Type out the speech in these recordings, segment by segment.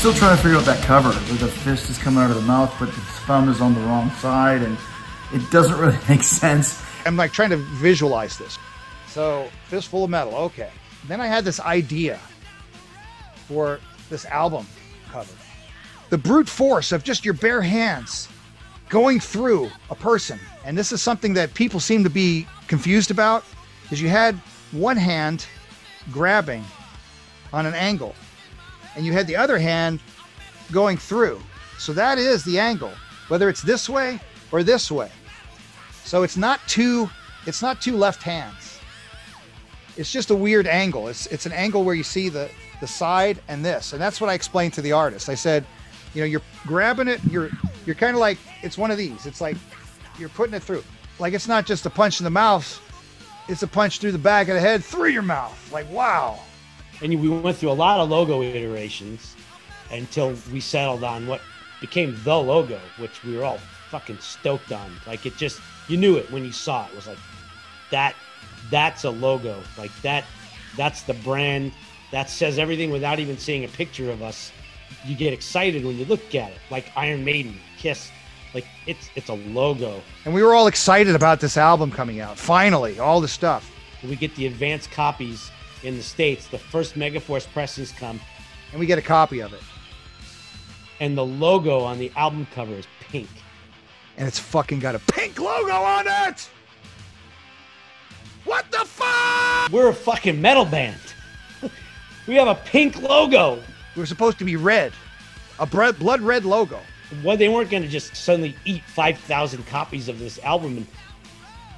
still trying to figure out that cover where the fist is coming out of the mouth, but the thumb is on the wrong side, and it doesn't really make sense. I'm like trying to visualize this. So, Fistful of Metal, okay. Then I had this idea for this album cover. The brute force of just your bare hands going through a person. And this is something that people seem to be confused about, is you had one hand grabbing on an angle, and you had the other hand going through. So that is the angle, whether it's this way or this way. So it's not two left hands. It's just a weird angle. It's an angle where you see the side and this. And that's what I explained to the artist. I said, you know, you're grabbing it, you're kind of like, it's one of these. It's like you're putting it through. Like, it's not just a punch in the mouth, it's a punch through the back of the head, through your mouth. Like, wow. And we went through a lot of logo iterations until we settled on what became the logo, which we were all fucking stoked on. Like, it just, you knew it when you saw it. It was like, that's a logo. Like, that's the brand. That says everything without even seeing a picture of us. You get excited when you look at it. Like Iron Maiden, Kiss. Like, it's a logo. And we were all excited about this album coming out. Finally, all the stuff. We get the advanced copies in the States. The first Megaforce pressings come. And we get a copy of it. And the logo on the album cover is pink. And it's fucking got a pink logo on it! What the fuck? We're a fucking metal band. We have a pink logo. We were supposed to be red. A blood red logo. Well, they weren't going to just suddenly eat 5,000 copies of this album. And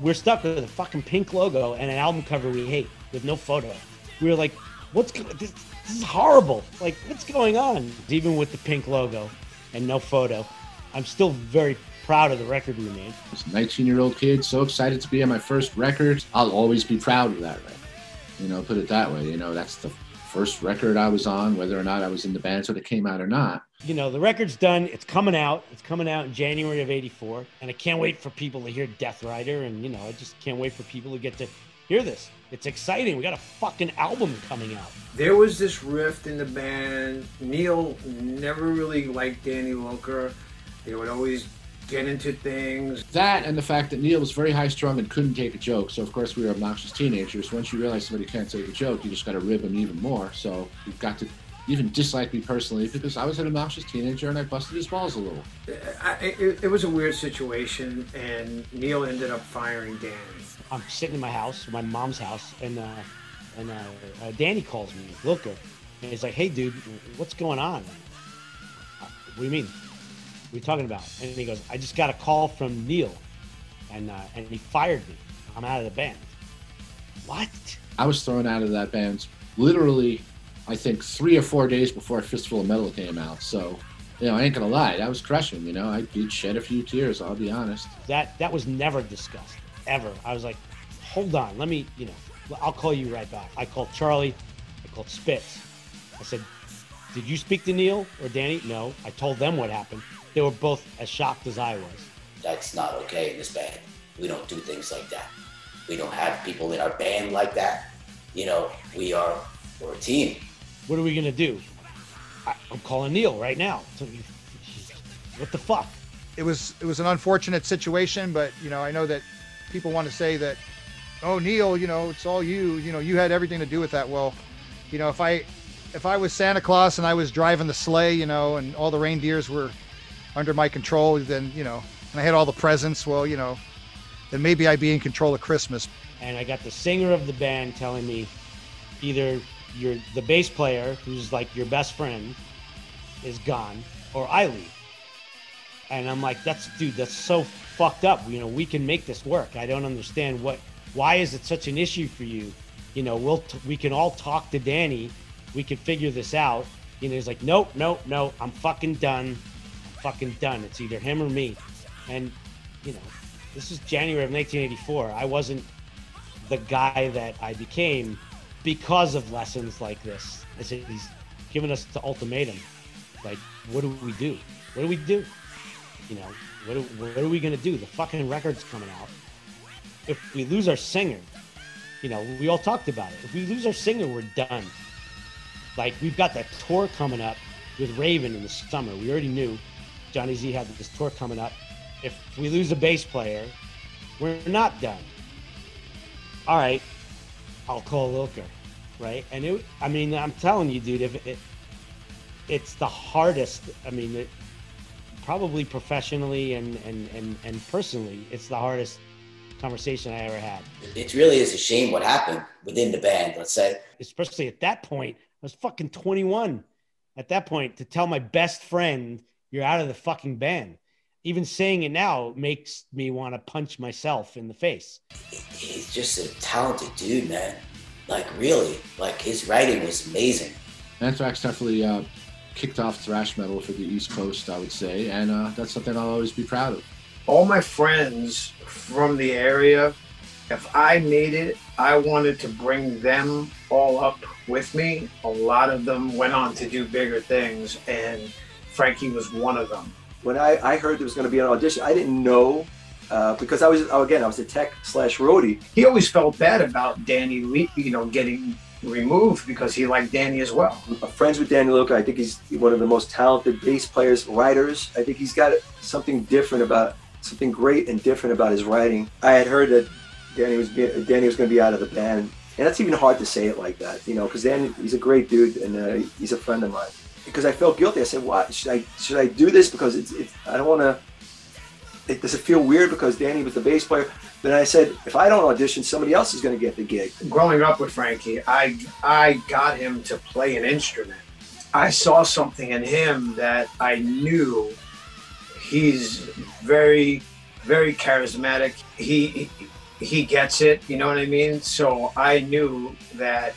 we're stuck with a fucking pink logo and an album cover we hate with no photo. We were like, this is horrible. Like, what's going on? Even with the pink logo and no photo, I'm still very proud of the record we made. I was a 19-year-old kid, so excited to be on my first record. I'll always be proud of that record. You know, put it that way. You know, that's the first record I was on, whether or not I was in the band, so it came out or not. You know, the record's done. It's coming out. It's coming out in January of '84. And I can't wait for people to hear Death Rider. And, you know, I just can't wait for people to get to hear this. It's exciting. We got a fucking album coming out. There was this rift in the band. Neil never really liked Danny Lilker. They would always get into things. That and the fact that Neil was very high-strung and couldn't take a joke. So, of course, we were obnoxious teenagers. Once you realize somebody can't take a joke, you just got to rib them even more. So you've got to even dislike me personally because I was an obnoxious teenager and I busted his balls a little. It was a weird situation, and Neil ended up firing Danny. I'm sitting in my house, my mom's house, and Danny calls me, Lilker, and he's like, "Hey, dude, what's going on?" What do you mean? What are you talking about? And he goes, "I just got a call from Neil, and he fired me. I'm out of the band." What? I was thrown out of that band literally, I think, 3 or 4 days before Fistful of Metal came out. So, you know, I ain't gonna lie, that was crushing. You know, I did shed a few tears. I'll be honest. That was never discussed ever. I was like, hold on, let me, you know, I'll call you right back. I called Charlie. I called Spitz. I said, "Did you speak to Neil or Danny?" "No." I told them what happened. They were both as shocked as I was. That's not okay in this band. We don't do things like that. We don't have people in our band like that. You know, we're a team. What are we gonna do? I'm calling Neil right now. What the fuck? It was an unfortunate situation, but, you know, I know that people want to say that, "Oh, Neil, you know, it's all you. You know, you had everything to do with that." Well, you know, if I was Santa Claus and I was driving the sleigh, you know, and all the reindeers were under my control, then, you know, and I had all the presents, well, you know, then maybe I'd be in control of Christmas. And I got the singer of the band telling me, either you're the bass player, who's like your best friend, is gone, or I leave. And I'm like, that's so fucked up. You know, we can make this work. I don't understand why is it such an issue for you? You know, we can all talk to Danny. We can figure this out. You know, he's like, nope, I'm fucking done. It's either him or me. And, you know, this is January of 1984. I wasn't the guy that I became because of lessons like this. I said, he's giving us the ultimatum. Like, what do we do? What do we do? You know, what are we going to do? The fucking record's coming out. If we lose our singer, you know, we all talked about it. If we lose our singer, we're done. Like, we've got that tour coming up with Raven in the summer. We already knew Johnny Z had this tour coming up. If we lose a bass player, we're not done. All right, I'll call Lilker, right? And I mean, I'm telling you, dude, it's the hardest. I mean, probably professionally and personally, it's the hardest conversation I ever had. It really is a shame what happened within the band, let's say. Especially at that point, I was fucking 21 at that point, to tell my best friend, you're out of the fucking band. Even saying it now makes me want to punch myself in the face. He's just a talented dude, man. Like, really, like, his writing was amazing. Anthrax definitely kicked off thrash metal for the East Coast, I would say, and that's something I'll always be proud of. All my friends from the area, if I made it, I wanted to bring them all up with me. A lot of them went on to do bigger things, and Frankie was one of them. When I heard there was going to be an audition, I didn't know, because I was a tech/roadie. He always felt bad about Danny, getting removed because he liked Danny as well. I'm friends with Danny Lilker. I think he's one of the most talented bass players, writers. I think he's got something great and different about his writing. I had heard that Danny was going to be out of the band, and that's even hard to say it like that, because Danny, he's a great dude, and he's a friend of mine. Because I felt guilty. I said, "Why should I do this? Because I don't want to. Does it feel weird because Danny was the bass player?" Then I said, "If I don't audition, somebody else is going to get the gig." Growing up with Frankie, I got him to play an instrument. I saw something in him that I knew. He's very, very charismatic. He gets it. You know what I mean? So I knew that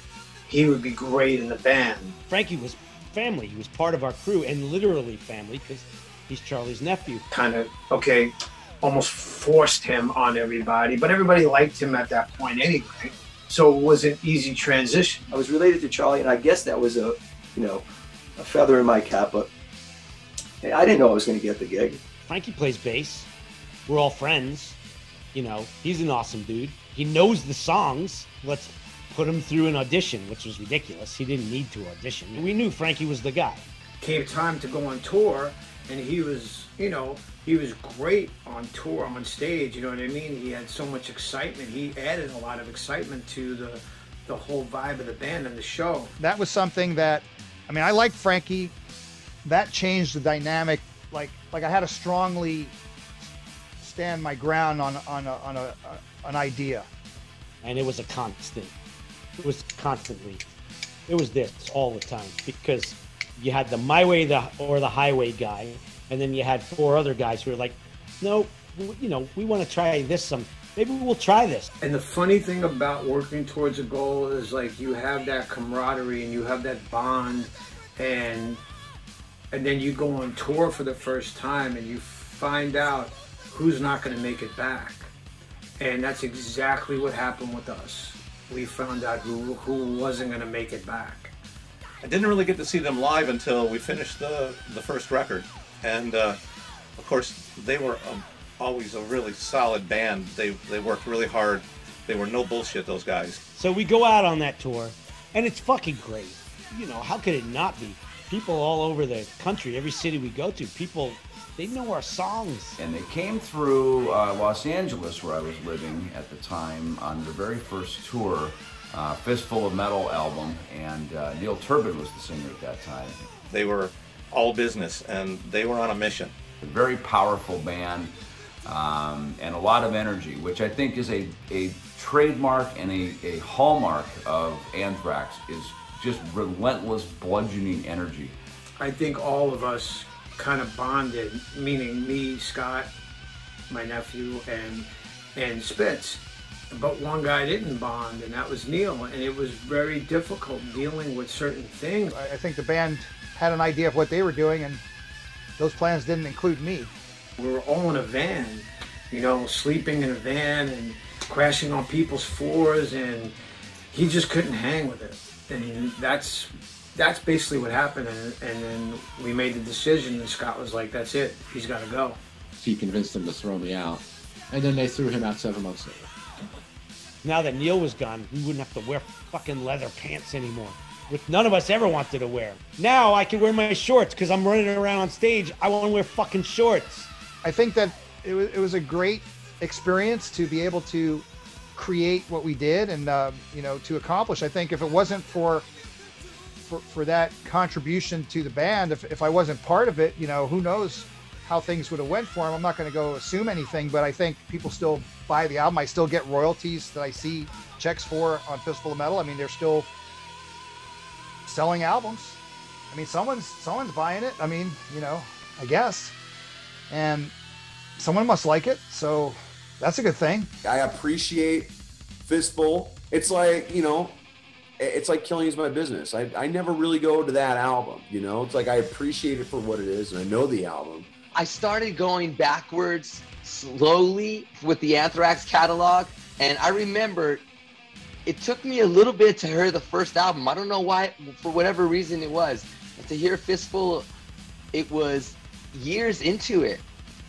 he would be great in the band. Frankie was family. He was part of our crew, and literally family, because he's Charlie's nephew. Kind of, almost forced him on everybody, but everybody liked him at that point anyway. So it was an easy transition. I was related to Charlie, and I guess that was a feather in my cap, but I didn't know I was going to get the gig. Frankie plays bass. We're all friends. He's an awesome dude. He knows the songs. Let's put him through an audition, which was ridiculous. He didn't need to audition. We knew Frankie was the guy. Came time to go on tour, and he was great on tour, on stage, you know what I mean? He had so much excitement. He added a lot of excitement to the whole vibe of the band and the show. That was something that, I liked Frankie. That changed the dynamic. Like I had to strongly stand my ground on an idea. And it was a constant. It was constantly. It was this all the time, because you had the my way or the highway guy, and then you had 4 other guys who were like, no, we want to try this. Maybe we'll try this. And the funny thing about working towards a goal is, like, you have that camaraderie and you have that bond, and then you go on tour for the first time and you find out who's not going to make it back. And that's exactly what happened with us. We found out who wasn't going to make it back. I didn't really get to see them live until we finished the first record. And of course, they were always a really solid band. They worked really hard. They were no bullshit, those guys. So we go out on that tour, and it's fucking great. How could it not be? People all over the country, every city we go to, people, they know our songs. And they came through Los Angeles, where I was living at the time, on the very first tour, Fistful of Metal album, and Neil Turbin was the singer at that time. They were all business, and they were on a mission. A very powerful band, and a lot of energy, which I think is a trademark and a hallmark of Anthrax, is just relentless, bludgeoning energy. I think all of us kind of bonded, meaning me, Scott, my nephew, and Spitz. But one guy didn't bond, and that was Neil, and it was very difficult dealing with certain things. I think the band had an idea of what they were doing, and those plans didn't include me. We were all in a van, sleeping in a van and crashing on people's floors, and he just couldn't hang with it. And that's basically what happened, and then we made the decision, and Scott was like, that's it, he's got to go. He convinced them to throw me out, and then they threw him out 7 months later. Now that Neil was gone, we wouldn't have to wear fucking leather pants anymore. which none of us ever wanted to wear. Now I can wear my shorts because I'm running around on stage. I want to wear fucking shorts. I think that it was a great experience to be able to create what we did and you know, to accomplish. I think if it wasn't for that contribution to the band, if I wasn't part of it, you know, who knows how things would have went for him. I'm not going to go assume anything, but I think people still buy the album. I still get royalties that I see checks for on Fistful of Metal. I mean, they're still selling albums. I mean, someone's buying it. I mean, you know, I guess, and someone must like it, so that's a good thing. I appreciate Fistful. It's like, you know, it's like Killing Is My Business. I never really go to that album, you know? It's like I appreciate it for what it is, and I know the album. I started going backwards slowly with the Anthrax catalog, and I remember it took me a little bit to hear the first album. I don't know why, for whatever reason it was. But to hear Fistful, it was years into it.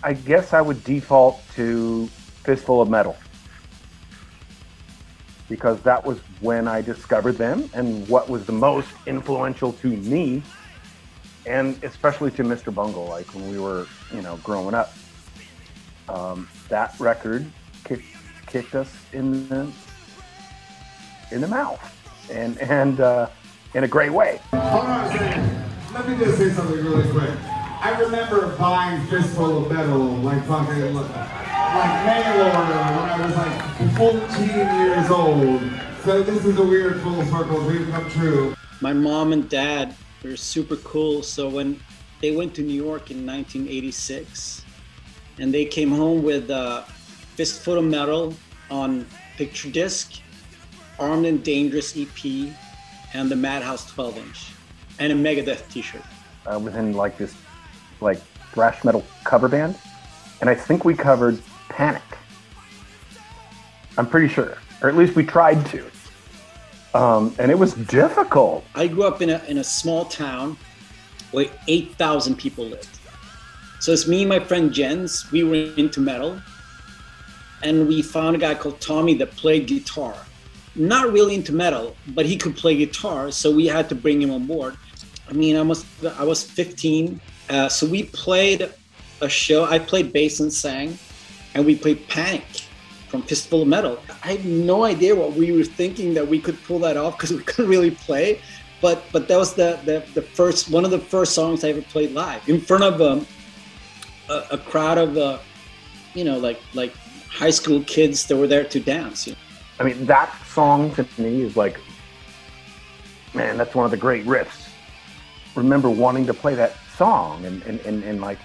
I guess I would default to Fistful of Metal, because that was when I discovered them and what was the most influential to me, and especially to Mr. Bungle, like when we were, you know, growing up. That record kicked us in the mouth, and in a great way. Hold on a second. Let me just say something really quick. I remember buying Fistful of Metal like fucking like mail order when I was like 14 years old. So this is a weird full circle dream come true. My mom and dad were super cool. So when they went to New York in 1986, and they came home with Fistful of Metal on picture disc, Armed and Dangerous EP, and the Madhouse 12-inch, and a Megadeth t-shirt. I was in like this like thrash metal cover band, and I think we covered Panic. I'm pretty sure, or at least we tried to. And it was difficult. I grew up in a small town where 8,000 people lived. So it's me and my friend Jens. We were into metal, and we found a guy called Tommy that played guitar. Not really into metal, but he could play guitar, so we had to bring him on board. I mean, I was 15, so we played a show. I played bass and sang, and we played Panic from Fistful of Metal. I had no idea what we were thinking that we could pull that off because we couldn't really play, but that was the first one of the first songs I ever played live in front of a crowd of you know, like high school kids that were there to dance. You know? I mean, that song to me is like, man, that's one of the great riffs. Remember wanting to play that song, and like,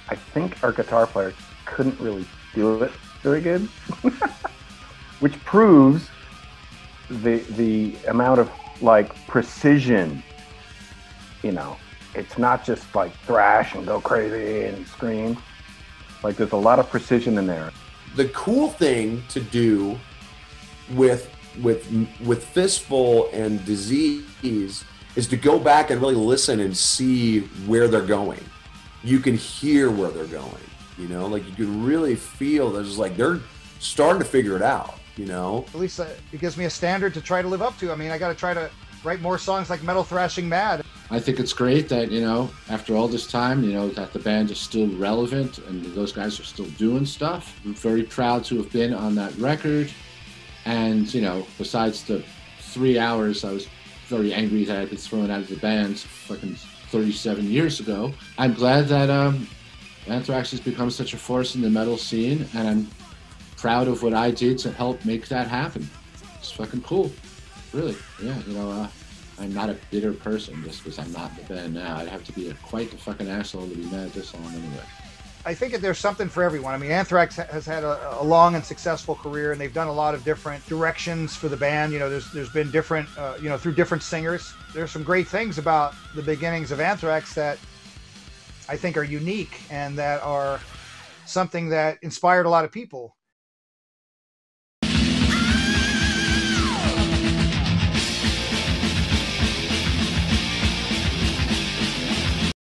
I think our guitar player couldn't really do it very good, which proves the amount of like precision. You know, it's not just like thrash and go crazy and scream. Like, there's a lot of precision in there. The cool thing to do with Fistful and Disease is to go back and really listen and see where they're going. You can hear where they're going, you know, like you can really feel there's like they're starting to figure it out, you know. At least it gives me a standard to try to live up to. I mean, I got to try to write more songs like Metal Thrashing Mad. I think it's great that, you know, after all this time, you know, that the band is still relevant and those guys are still doing stuff. I'm very proud to have been on that record. And, you know, besides the 3 hours I was very angry that I'd been thrown out of the band fucking 37 years ago, I'm glad that Anthrax has become such a force in the metal scene, and I'm proud of what I did to help make that happen. It's fucking cool. Really. Yeah, you know, I'm not a bitter person just because I'm not in the band now. I'd have to be quite the fucking asshole to be mad at this long anyway. I think that there's something for everyone. I mean, Anthrax has had a long and successful career, and they've done a lot of different directions for the band. You know, there's been different, you know, through different singers. There's some great things about the beginnings of Anthrax that I think are unique and that are something that inspired a lot of people.